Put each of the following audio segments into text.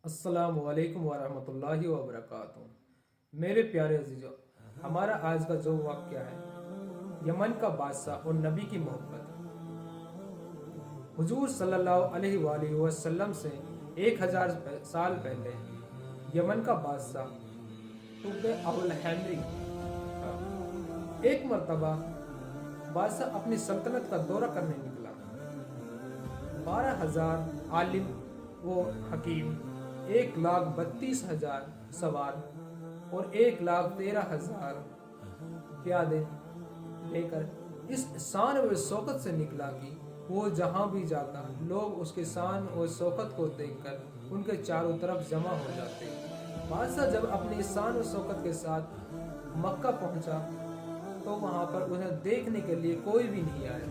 अस्सलामु अलैकुम वरहमतुल्लाहि वबरकातुहू। मेरे प्यारे अजीजों, हमारा आज का जो वाक़या है यमन का बादशाह और नबी की मोहब्बत। हुजूर सल्लल्लाहु अलैहि वसल्लम से 1000 साल पहले यमन का बादशाह तुब्बे अबुल हैमरी था। एक मर्तबा बादशाह अपनी सल्तनत का दौरा करने निकला। 12,000 आलिम व हकीम, 1,32,000 सवार और 1,13,000 प्यादे लेकर इस शान व शौकत से निकला कि वो जहाँ भी जाता लोग उसके शान और शौकत को देखकर उनके चारों तरफ जमा हो जाते। बादशाह जब अपनी शान और शौकत के साथ मक्का पहुंचा तो वहां पर उन्हें देखने के लिए कोई भी नहीं आया।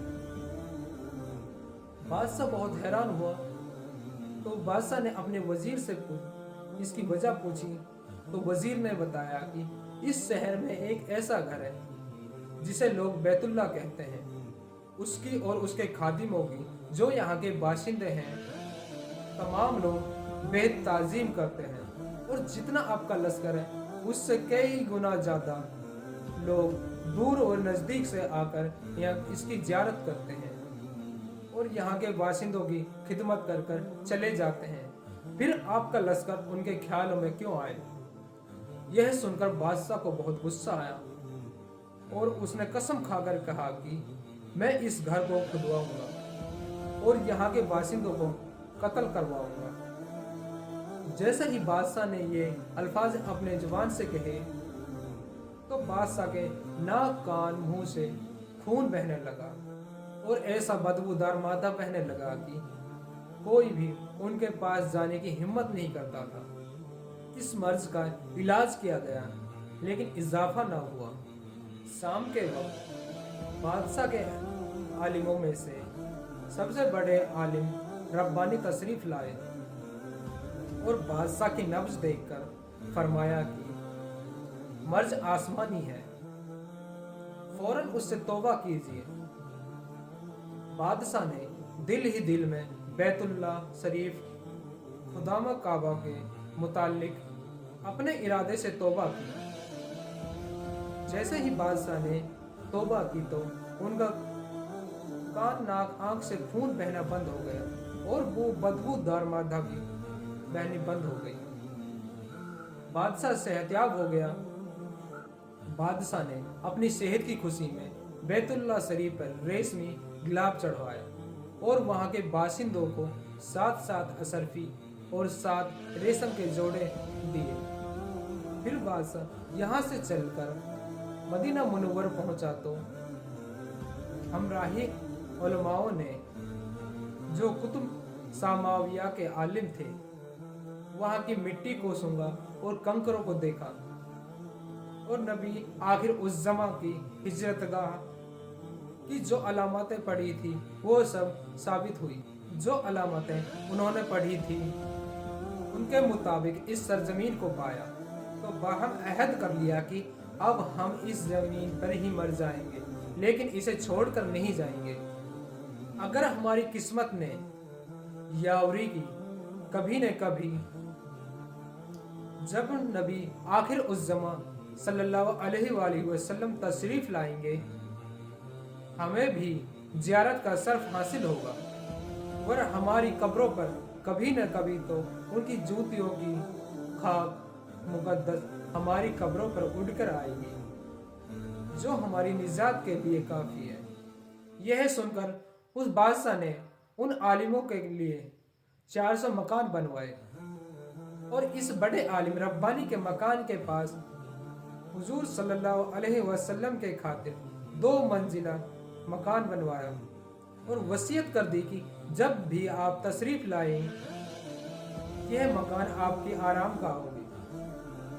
बादशाह बहुत हैरान हुआ तो बादशाह ने अपने वजीर से इसकी वजह पूछी तो वजीर ने बताया कि इस शहर में एक ऐसा घर है जिसे लोग बैतुल्ला कहते हैं। उसकी और उसके खादिमों की, जो यहाँ के बाशिंदे हैं, तमाम लोग बेहद ताजीम करते हैं और जितना आपका लश्कर है उससे कई गुना ज़्यादा लोग दूर और नज़दीक से आकर यहाँ इसकी ज़ियारत करते हैं और यहाँ के बाशिंदों की खिदमत कर कर चले जाते हैं। फिर आपका लश्कर उनके ख्यालों में क्यों आए? यह सुनकर बादशाह को बहुत गुस्सा आया और उसने कसम खाकर कहा कि मैं इस घर को खुदवाऊंगा और यहाँ के बाशिंदों को कत्ल करवाऊंगा। जैसे ही बादशाह ने ये अल्फाज अपने जुबान से कहे तो बादशाह के नाक, कान, मुंह से खून बहने लगा और ऐसा बदबूदार मादा बहने लगा कि कोई भी उनके पास जाने की हिम्मत नहीं करता था। इस मर्ज का इलाज किया गया लेकिन इजाफा न हुआ। शाम के वक्त बादशाह के आलिमों में से सबसे बड़े आलिम रब्बानी तशरीफ लाए और बादशाह की नब्ज देखकर फरमाया कि मर्ज आसमानी है, फौरन उससे तौबा कीजिए। बादशाह ने दिल ही दिल में बैतुल्ला शरीफ, खुदामा काबा के मुताल्लिक अपने इरादे से तौबा की। जैसे ही बादशाह ने तौबा की तो उनका कान, नाक, आंख से खून बहना बंद हो गया और वो बदबूदार मादा भी बहनी बंद हो गई। बादशाह सेहतयाब हो गया। बादशाह ने अपनी सेहत की खुशी में बैतुल्ला शरीफ पर रेशमी गिलाफ चढ़वाया और वहाँ के बाशिंदों को 7 अशरफी और 7 रेशम के जोड़े दिए। फिर बादशाह यहाँ से चलकर मदीना मुनव्वर पहुँचा तो हमराही उलमाओं ने, जो कुतुब सामाविया के आलिम थे, वहाँ की मिट्टी को सूंघा और कंकरों को देखा और नबी आखिर उस जमा की हिजरतगाह की जो अलामतें पढ़ी थी वो सब साबित हुई। जो अलामतें उन्होंने पढ़ी थी उनके मुताबिक इस सरजमीन को पाया तो बाहम अहद कर लिया कि अब हम इस जमीन पर ही मर जाएंगे लेकिन इसे छोड़कर नहीं जाएंगे। अगर हमारी किस्मत ने यावरी की कभी न कभी, जब नबी आखिर उस जमा सल्लल्लाहु अलैहि वसल्लम तशरीफ लाएंगे, हमें भी जियारत का शर्फ हासिल होगा और हमारी कब्रों पर कभी न कभी तो उनकी जूतियों की खाक मुकद्दस हमारी कब्रों पर उड़कर आएगी, जो हमारी निजात के लिए काफ़ी है। यह सुनकर उस बादशाह ने उन आलिमों के लिए 400 मकान बनवाए और इस बड़े आलिम रब्बानी के मकान के पास हुजूर सल्लल्लाहु अलैहि वसल्लम के खातिर 2 मंजिला मकान बनवाया और वसीयत कर दी कि जब भी आप तशरीफ लाएं यह मकान आपकी आराम का होगी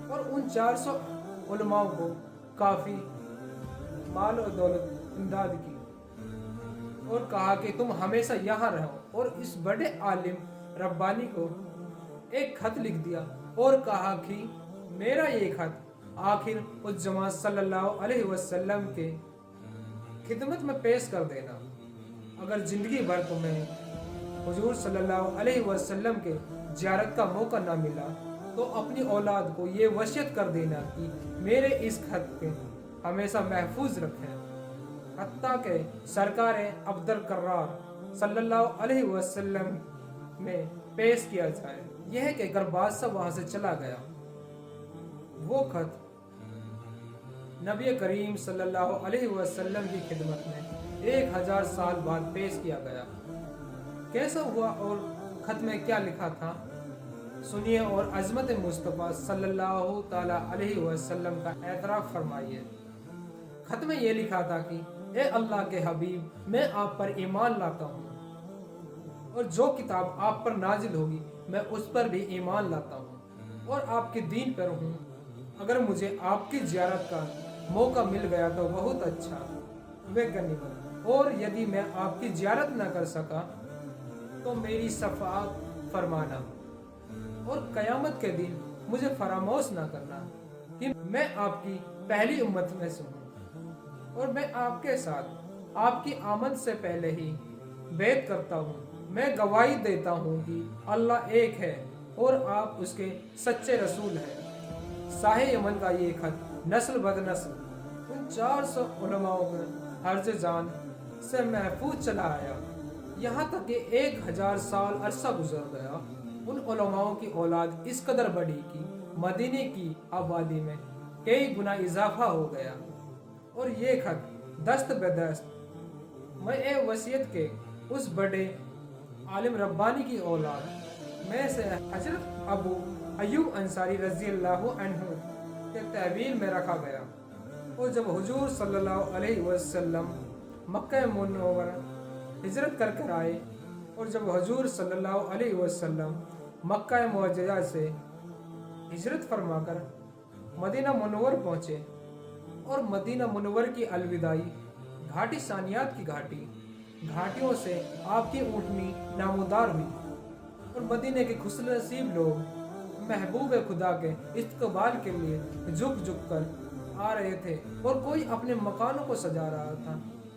और उन 400 उलमाओं को काफ़ी माल और दौलत इमदाद की और कहा कि तुम हमेशा यहाँ रहो और इस बड़े आलिम रब्बानी को एक खत लिख दिया और कहा कि मेरा ये खत आखिर उस जमात सल्लल्लाहु अलैहि वसल्लम के खिदमत में पेश कर देना। अगर जिंदगी भर तुम्हें हुजूर सल्लल्लाहु अलैहि वसल्लम के ज़ियारत का मौका ना मिला तो अपनी औलाद को ये वसीयत कर देना कि मेरे इस खत पे हमेशा महफूज रखें, हत्ता के सरकार अब्दुल कर्रार सल्लल्लाहु अलैहि वसल्लम में पेश किया जाए। यह कहकर बादशाह वहां से चला गया। वो खत नबी करीम सल्लल्लाहु अलैहि वसल्लम की खिदमत में 1000 साल बाद पेश किया गया। कैसा हुआ और खत में क्या लिखा था सुनिए और अजमत मुस्तफ़ा सल्लल्लाहु ताला अलैहि वसल्लम का एतराफ़ फरमाइए। खत में ये लिखा था कि ए अल्लाह के हबीब, मैं आप पर ईमान लाता हूँ और जो किताब आप पर नाजिल होगी मैं उस पर भी ईमान लाता हूँ और आपके दीन पर हूँ। अगर मुझे आपकी ज़ियारत का मौका मिल गया तो बहुत अच्छा वे गनीमत, और यदि मैं आपकी ज़ियारत न कर सका तो मेरी शफ़ाअत फरमाना और क़यामत के दिन मुझे फरामोश ना करना कि मैं आपकी पहली उम्मत में से हूँ और मैं आपके साथ आपकी आमद से पहले ही बैत करता हूँ। मैं गवाही देता हूँ कि अल्लाह एक है और आप उसके सच्चे रसूल हैं। शाह यमन का ये खत नस्ल बदनस्ल उन 400 उलमाओं के हर्ज जान से महफूज चला आया, यहाँ तक कि 1000 साल अरसा गुजर गया। उन उलमाओं की औलाद इस कदर बढ़ी कि मदीने की आबादी में कई गुना इजाफा हो गया और ये खत दस्त बदस्त मैं वसीयत के उस बड़े आलिम रब्बानी की औलाद में से हजरत अबू अयूब अंसारी रज़ी अल्लाह अन्हु के तहवील में रखा गया। और जब हुजूर सल्लल्लाहु अलैहि वसल्लम मक्का मुनव्वरा हिजरत कर कर आए और जब हुजूर सल्लल्लाहु अलैहि वसल्लम मक्का मुअज्जजा से हिजरत फरमाकर मदीना मुनव्वर पहुँचे और मदीना मुनव्वर की अलविदाई घाटी सानियात की घाटियों से आपकी ऊँटनी नामदार हुई और मदीने के खुशनसीब लोग महबूब खुदा के इस्तकबाल के लिए झुक झुक कर आ रहे थे और कोई अपने मकानों को सजा रहा था,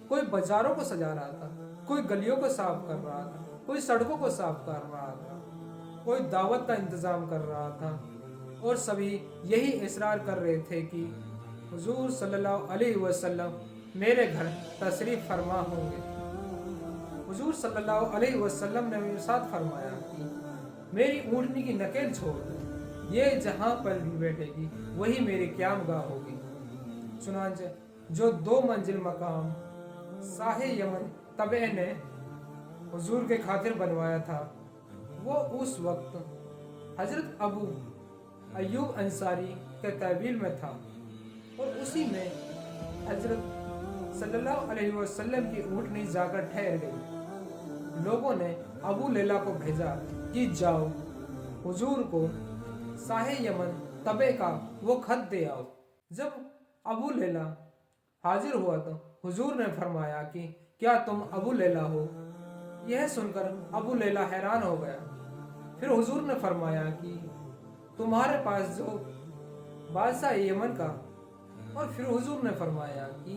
कोई बाजारों को सजा रहा था, कोई गलियों को साफ कर रहा था, कोई सड़कों को साफ कर रहा था, कोई दावत का इंतजाम कर रहा था और सभी यही इसरार कर रहे थे कि हुजूर सल्लल्लाहु अलैहि वसल्लम मेरे घर तशरीफ फरमा होंगे। हुजूर सल्लल्लाहु अलैहि वसल्लम ने इरशाद फरमाया कि मेरी ऊँटनी की नकेल छोड़ दो, ये जहाँ पर भी बैठेगी वही मेरी क़यामगाह होगी। चुनांचे जो 2 मंजिल मकाम शाह यमन तबे ने हुजूर के खातिर बनवाया था, वो उस वक्त हजरत अबू अयूब अंसारी के तहवील में था और उसी में हजरत सल्लल्लाहु अलैहि वसल्लम की ऊँटनी जाकर ठहर गई। लोगों ने अबू लैला को भेजा कि जाओ हुजूर को शाह यमन तबे का वो खत दे आओ। जब अबू लैला हाजिर हुआ तो हुजूर ने फरमाया कि क्या तुम अबू लैला हो? यह सुनकर अबू लैला हैरान हो गया। फिर हुजूर ने फरमाया कि तुम्हारे पास जो बादशाह यमन का, और फिर हुजूर ने फरमाया कि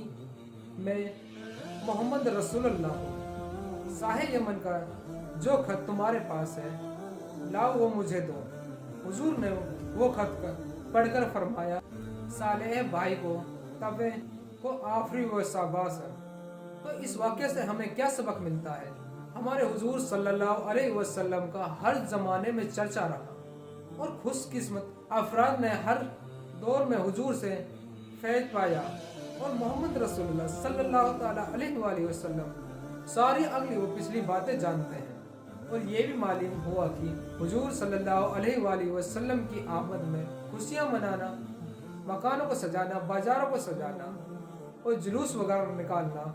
मैं मोहम्मद रसूलुल्लाह हूँ। शाह यमन का जो खत तुम्हारे पास है लाओ वो मुझे दो। हुजूर ने वो खत पढ़कर फरमाया सालेह भाई को तबे को आफरी व शाबाश है। तो इस वाक़े से हमें क्या सबक मिलता है? हमारे हुजूर सल्लल्लाहु अलैहि वसल्लम का हर ज़माने में चर्चा रहा और खुशकिस्मत अफराद ने हर दौर में हुजूर से फैज़ पाया और मोहम्मद रसूलुल्लाह सल्लल्लाहु ताला अलैहि वसल्लम सारी अगली व पिछली बातें जानते हैं। और ये भी मालूम हुआ कि हुजूर सल्लल्लाहु अलैहि वसल्लम की आमद में खुशियाँ मनाना, मकानों को सजाना, बाज़ारों को सजाना और जुलूस वगैरह निकालना,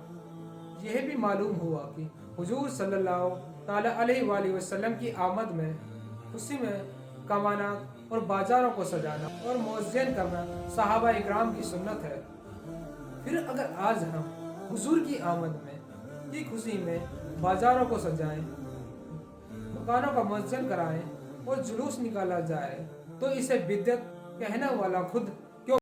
यह भी मालूम हुआ कि हुजूर सल्लल्लाहु ताला अलैहि वसल्लम की आमद में खुशी में कमाना और बाज़ारों को सजाना और मुअज़्ज़िन करना सहाबा इकराम की सुन्नत है। फिर अगर आज हम हुजूर की आमद में की खुशी में बाज़ारों को सजाएं, मकानों का मुअज़्ज़िन कराएं और जुलूस निकाला जाए तो इसे बिदअत कहने वाला खुद